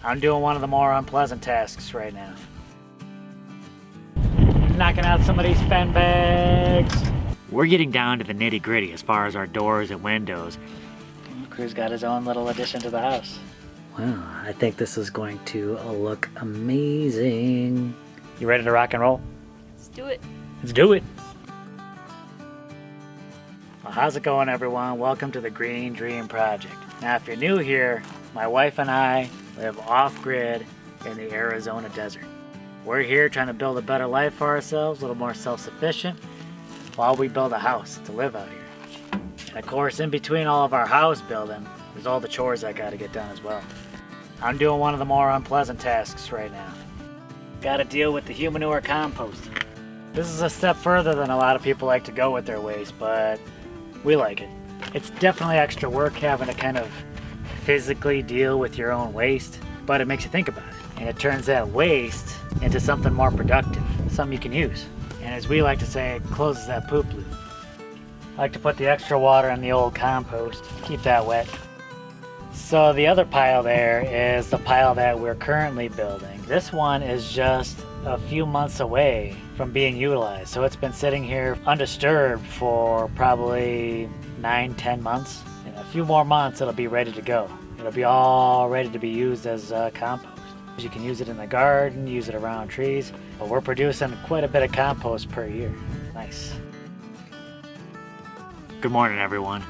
I'm doing one of the more unpleasant tasks right now. Knocking out some of these fen bags. We're getting down to the nitty gritty as far as our doors and windows. Crew's got his own little addition to the house. Wow, I think this is going to look amazing. You ready to rock and roll? Let's do it. Let's do it. Well, how's it going, everyone? Welcome to the Green Dream Project. Now, if you're new here, my wife and I live off-grid in the Arizona desert. We're here trying to build a better life for ourselves, a little more self-sufficient, while we build a house to live out here. And of course, in between all of our house building, there's all the chores I gotta get done as well. I'm doing one of the more unpleasant tasks right now. Gotta deal with the human manure compost. This is a step further than a lot of people like to go with their waste, but we like it. It's definitely extra work having to kind of physically deal with your own waste, but it makes you think about it. And it turns that waste into something more productive, something you can use. And as we like to say, it closes that poop loop. I like to put the extra water in the old compost, keep that wet. So the other pile there is the pile that we're currently building. This one is just a few months away from being utilized. So it's been sitting here undisturbed for probably 9-10 months. In a few more months, it'll be ready to go. It'll be all ready to be used as compost. You can use it in the garden, use it around trees, but we're producing quite a bit of compost per year. Nice. Good morning, everyone.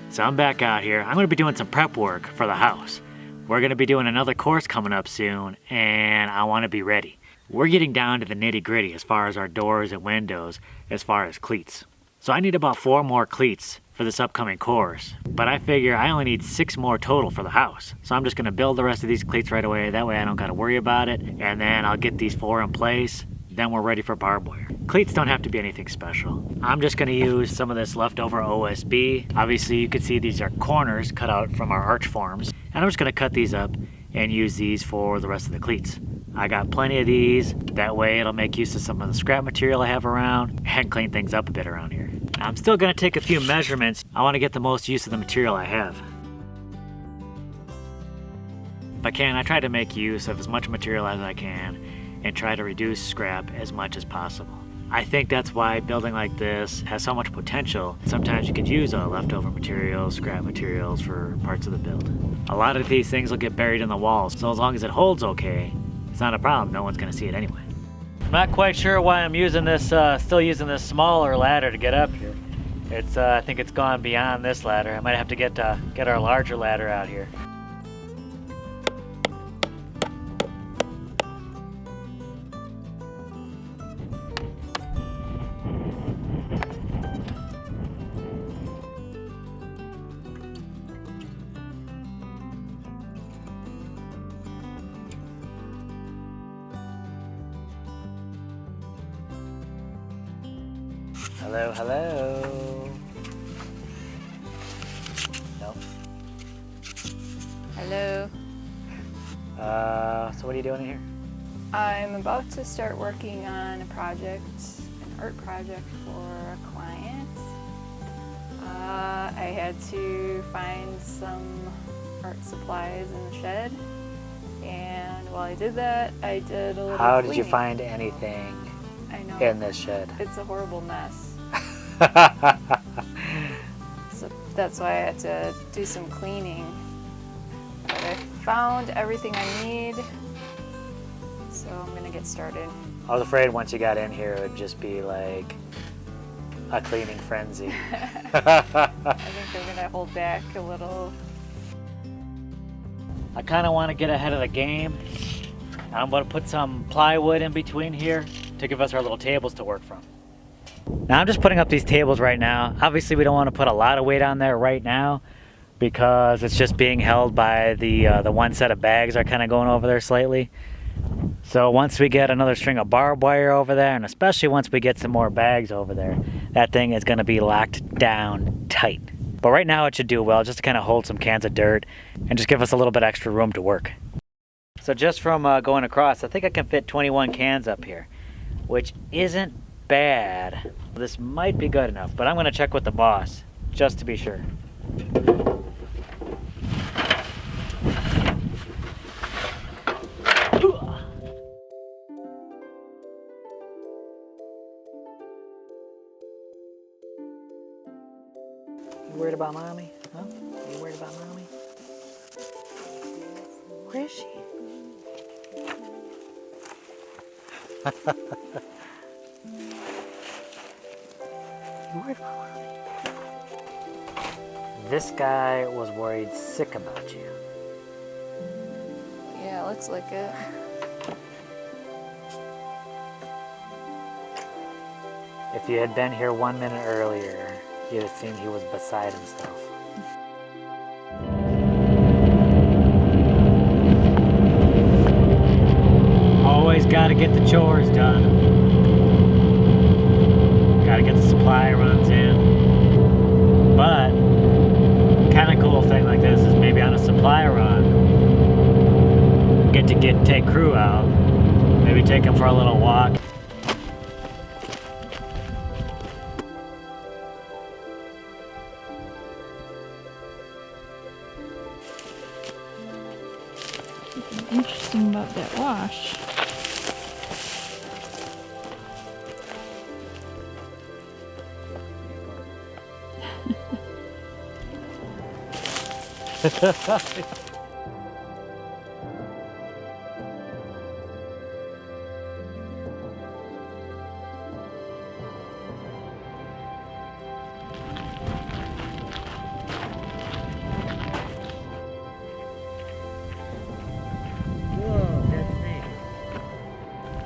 So I'm back out here. I'm gonna be doing some prep work for the house. We're gonna be doing another course coming up soon, and I wanna be ready. We're getting down to the nitty gritty as far as our doors and windows, as far as cleats. So I need about 4 more cleats for this upcoming course, but I figure I only need 6 more total for the house. So I'm just gonna build the rest of these cleats right away. That way I don't gotta worry about it. And then I'll get these 4 in place. Then we're ready for barbed wire. Cleats don't have to be anything special. I'm just gonna use some of this leftover OSB. Obviously you can see these are corners cut out from our arch forms. And I'm just gonna cut these up and use these for the rest of the cleats. I got plenty of these. That way it'll make use of some of the scrap material I have around and clean things up a bit around here. I'm still gonna take a few measurements. I wanna get the most use of the material I have. If I can, I try to make use of as much material as I can and try to reduce scrap as much as possible. I think that's why building like this has so much potential. Sometimes you could use leftover materials, scrap materials for parts of the build. A lot of these things will get buried in the walls, so as long as it holds okay, it's not a problem. No one's gonna see it anyway. I'm not quite sure why I'm using this, still using this smaller ladder to get up here. It's, I think it's gone beyond this ladder. I might have to get our larger ladder out here. Hello, hello. No. Hello. So what are you doing in here? I'm about to start working on a project, an art project for a client. I had to find some art supplies in the shed, and while I did that, I did a little How did you cleaning. find anything I know. in this shed? It's a horrible mess. So that's why I had to do some cleaning. But I found everything I need, so I'm gonna get started. I was afraid once you got in here it would just be like a cleaning frenzy. I think they're gonna hold back a little. I kind of want to get ahead of the game. I'm going to put some plywood in between here to give us our little tables to work from. Now I'm just putting up these tables right now. Obviously we don't want to put a lot of weight on there right now because it's just being held by the one set of bags are kind of going over there slightly. So once we get another string of barbed wire over there, and especially once we get some more bags over there, that thing is going to be locked down tight. But right now it should do well, just to kind of hold some cans of dirt and just give us a little bit extra room to work. So just from going across, I think I can fit 21 cans up here, which isn't bad. This might be good enough, but I'm going to check with the boss just to be sure. about mommy? Huh? You worried about mommy? Where is she? You worried about mommy? This guy was worried sick about you. Yeah, looks like it. If you had been here 1 minute earlier, you'd have seen he was beside himself. Always got to get the chores done. Got to get the supply runs in. But kind of cool thing like this is maybe on a supply run, get to take crew out, maybe take them for a little walk. Interesting about that wash.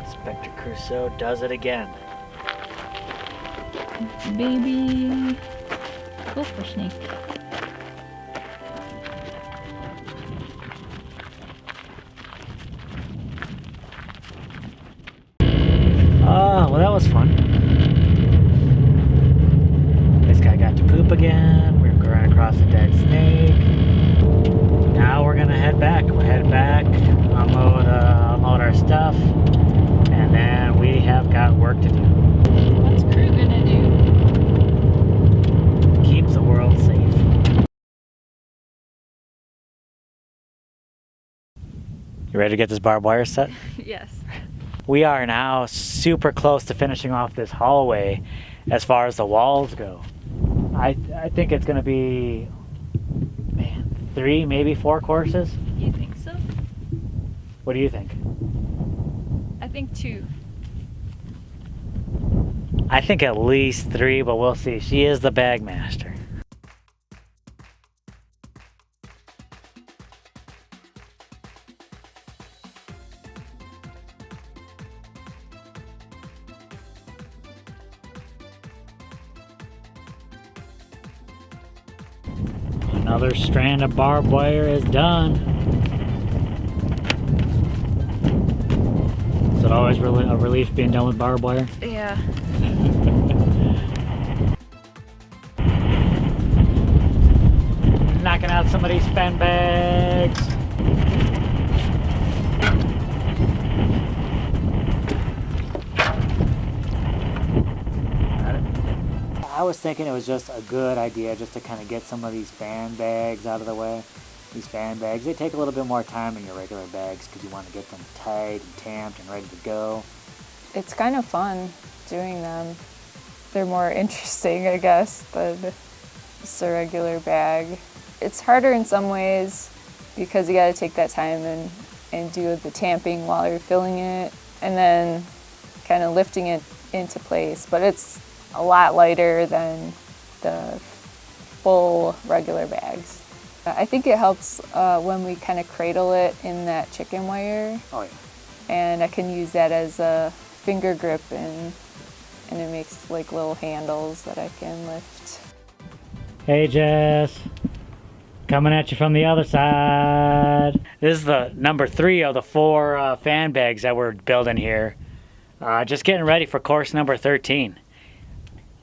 Inspector Crusoe does it again. It's a baby gopher snake. Oh, well that was fun. This guy got to poop again. We're going across a dead snake. Now we're gonna head back. We'll head back, unload our stuff, and then we have got work to do. What's crew gonna do? Keep the world safe. You ready to get this barbed wire set? Yes. We are now super close to finishing off this hallway as far as the walls go. I think it's gonna be, man, 3, maybe 4 courses. You think so? What do you think? I think 2. I think at least 3, but we'll see. She is the bag master. Another strand of barbed wire is done. Is it always really a relief being done with barbed wire? Yeah. Knocking out some of these fan bags. I was thinking it was just a good idea just to kind of get some of these fan bags out of the way. These fan bags, they take a little bit more time than your regular bags because you want to get them tight and tamped and ready to go. It's kind of fun doing them. They're more interesting, I guess, than just a regular bag. It's harder in some ways because you got to take that time and do the tamping while you're filling it and then kind of lifting it into place. But it's a lot lighter than the full regular bags. I think it helps when we kind of cradle it in that chicken wire. Oh yeah. And I can use that as a finger grip and it makes like little handles that I can lift. Hey Jess, coming at you from the other side. This is the number 3 of the 4 fan bags that we're building here. Just getting ready for course number 13.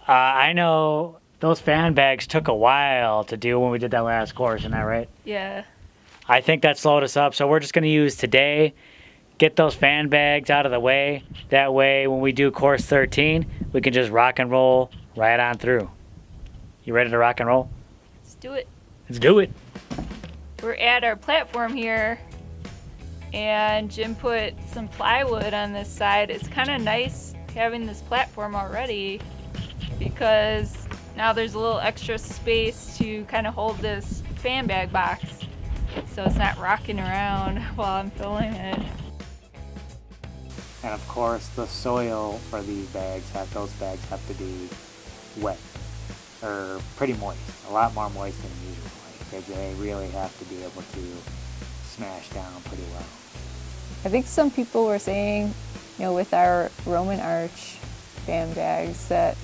I know those fan bags took a while to do when we did that last course, isn't that right? Yeah. I think that slowed us up, so we're just going to use today, get those fan bags out of the way. That way, when we do course 13, we can just rock and roll right on through. You ready to rock and roll? Let's do it. Let's do it. We're at our platform here, and Jim put some plywood on this side. It's kind of nice having this platform already because now there's a little extra space to kind of hold this fan bag box so it's not rocking around while I'm filling it. And of course, the soil for these bags those bags have to be wet, or pretty moist, a lot more moist than usual, because they really have to be able to smash down pretty well. I think some people were saying, with our Roman arch fan bags, that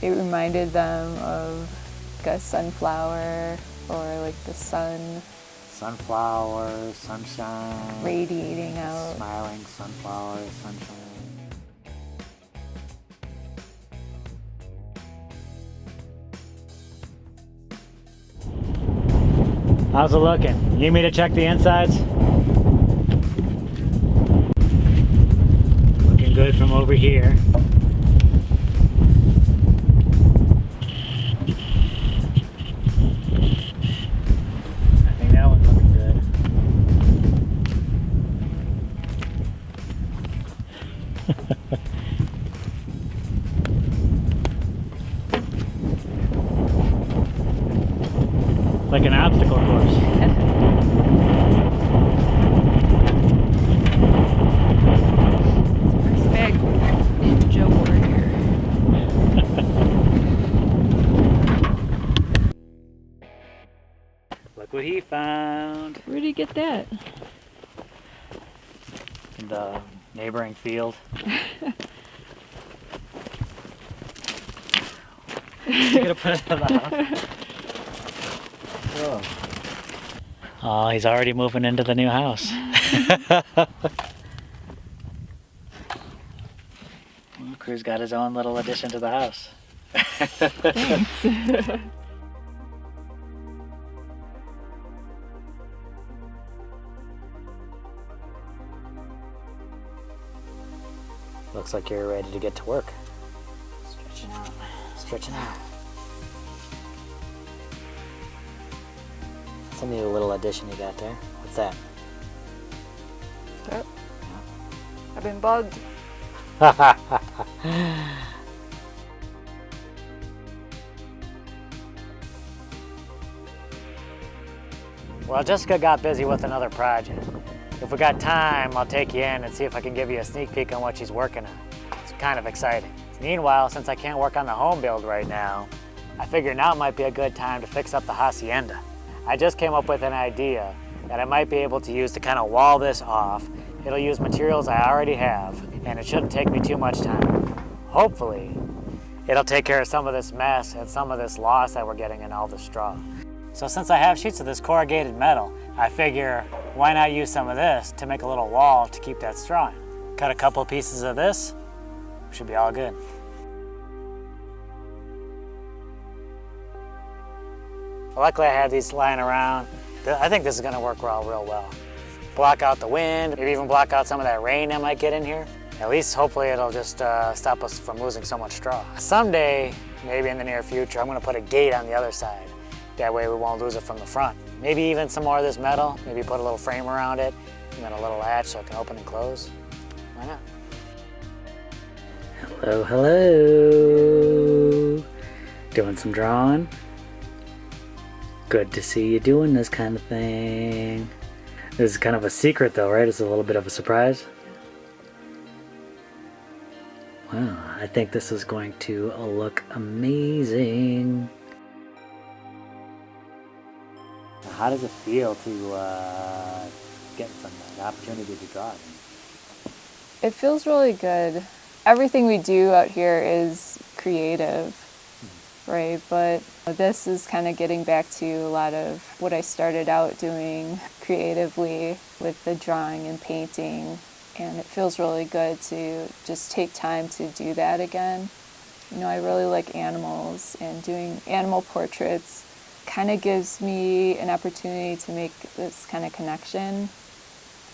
it reminded them of like a sunflower or like the sun. Sunflower, sunshine. Radiating out. Smiling sunflower, sunshine. How's it looking? You need me to check the insides? Looking good from over here. I think that one's looking good. Like an obstacle course. First bag ninja warrior. Look what he found Where did he get that? in the neighboring field. You're gonna put it in the house? Whoa. Oh, he's already moving into the new house. Well, Crew's got his own little addition to the house. Looks like you're ready to get to work. Stretching out. Stretching out. It's a new little addition you got there. What's that? Yep. I've been bugged. Well, Jessica got busy with another project. If we got time, I'll take you in and see if I can give you a sneak peek on what she's working on. It's kind of exciting. Meanwhile, since I can't work on the home build right now, I figure now might be a good time to fix up the hacienda. I just came up with an idea that I might be able to use to kind of wall this off. It'll use materials I already have, and it shouldn't take me too much time. Hopefully, it'll take care of some of this mess and some of this loss that we're getting in all the straw. So since I have sheets of this corrugated metal, I figure why not use some of this to make a little wall to keep that straw in. Cut a couple pieces of this, should be all good. Luckily I have these lying around. I think this is gonna work real well. Block out the wind, maybe even block out some of that rain that might get in here. At least hopefully it'll just stop us from losing so much straw. Someday, maybe in the near future, I'm gonna put a gate on the other side. That way we won't lose it from the front. Maybe even some more of this metal, maybe put a little frame around it, and then a little latch so it can open and close. Why not? Hello, hello. Doing some drawing? Good to see you doing this kind of thing. This is kind of a secret though, right? It's a little bit of a surprise. Wow, I think this is going to look amazing. How does it feel to get an opportunity to draw it? It feels really good. Everything we do out here is creative, right? But this is kind of getting back to a lot of what I started out doing creatively with the drawing and painting. And it feels really good to just take time to do that again. I really like animals, and doing animal portraits kind of gives me an opportunity to make this kind of connection.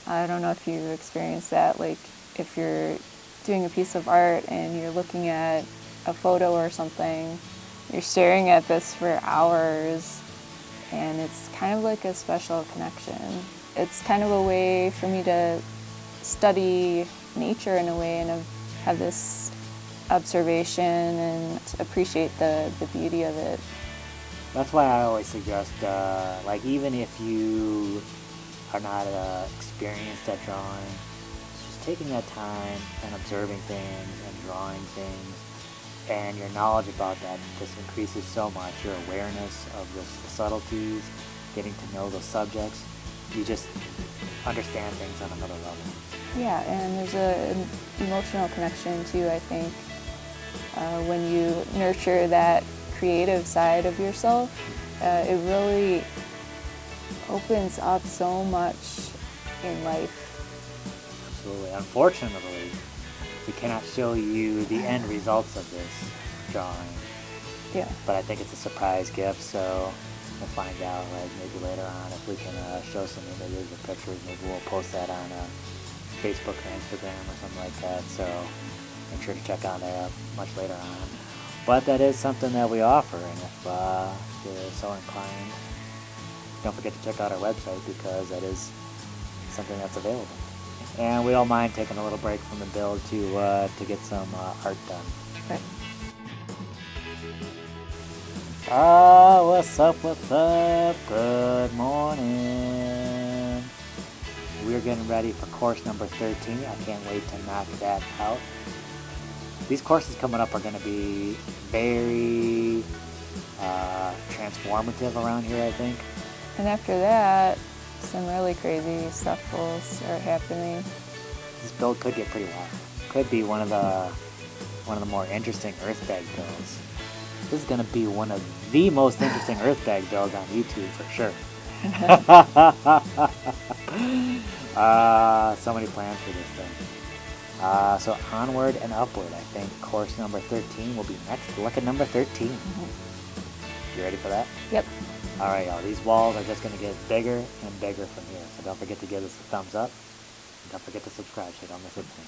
I don't know if you experience that, like if you're doing a piece of art and you're looking at a photo or something, you're staring at this for hours, and it's kind of like a special connection. It's kind of a way for me to study nature in a way and have this observation and appreciate the beauty of it. That's why I always suggest, like, even if you are not experienced at drawing, just taking that time and observing things and drawing things, and your knowledge about that just increases so much. Your awareness of the subtleties, getting to know those subjects, you just understand things on another level. Yeah, and there's an emotional connection too, I think. When you nurture that creative side of yourself, it really opens up so much in life. Absolutely. Unfortunately, we cannot show you the end results of this drawing. Yeah. But I think it's a surprise gift, so we'll find out, like, maybe later on if we can show some images or pictures. Maybe we'll post that on Facebook or Instagram or something like that, so make sure to check on that much later on. But that is something that we offer, and if you're so inclined, don't forget to check out our website, because that is something that's available. And we don't mind taking a little break from the build to get some art done. Right. What's up, what's up? Good morning. We're getting ready for course number 13. I can't wait to knock that out. These courses coming up are going to be very transformative around here, I think. And after that, some really crazy stuff will start happening. This build could get pretty wild. Could be one of the more interesting Earthbag builds. This is going to be one of the most interesting Earthbag builds on YouTube for sure. So many plans for this thing. So onward and upward. I think course number 13 will be next. Look at number 13. Mm-hmm. You ready for that? Yep. All right, y'all. These walls are just going to get bigger and bigger from here. So don't forget to give us a thumbs up. And don't forget to subscribe so you don't miss a thing.